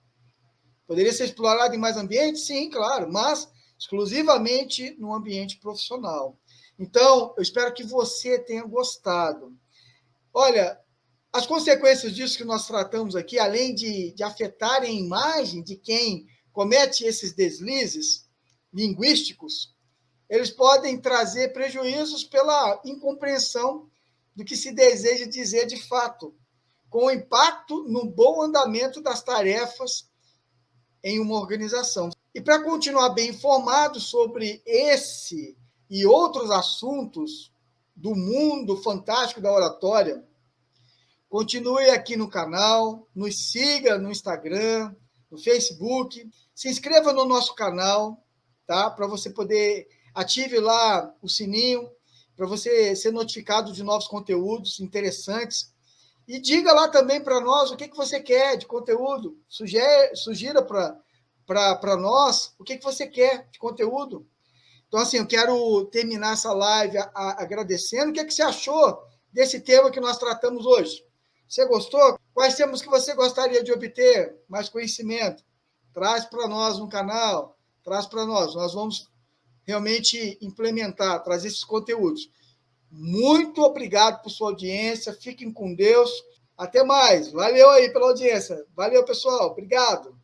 Poderia ser explorado em mais ambientes? Sim, claro, mas exclusivamente no ambiente profissional. Então, eu espero que você tenha gostado. Olha, as consequências disso que nós tratamos aqui, além de afetarem a imagem de quem comete esses deslizes linguísticos, eles podem trazer prejuízos pela incompreensão do que se deseja dizer de fato, com impacto no bom andamento das tarefas em uma organização. E para continuar bem informado sobre esse e outros assuntos do mundo fantástico da oratória, continue aqui no canal, nos siga no Instagram, no Facebook, se inscreva no nosso canal, tá? Para você poder ative lá o sininho, para você ser notificado de novos conteúdos interessantes. E diga lá também para nós o que você quer de conteúdo. Sugira para nós o que você quer de conteúdo. Então, assim, eu quero terminar essa live agradecendo. O que você achou desse tema que nós tratamos hoje? Você gostou? Quais temas que você gostaria de obter mais conhecimento? Traz para nós no canal, traz para nós. Nós vamos realmente implementar, trazer esses conteúdos. Muito obrigado por sua audiência. Fiquem com Deus. Até mais. Valeu aí pela audiência. Valeu, pessoal. Obrigado.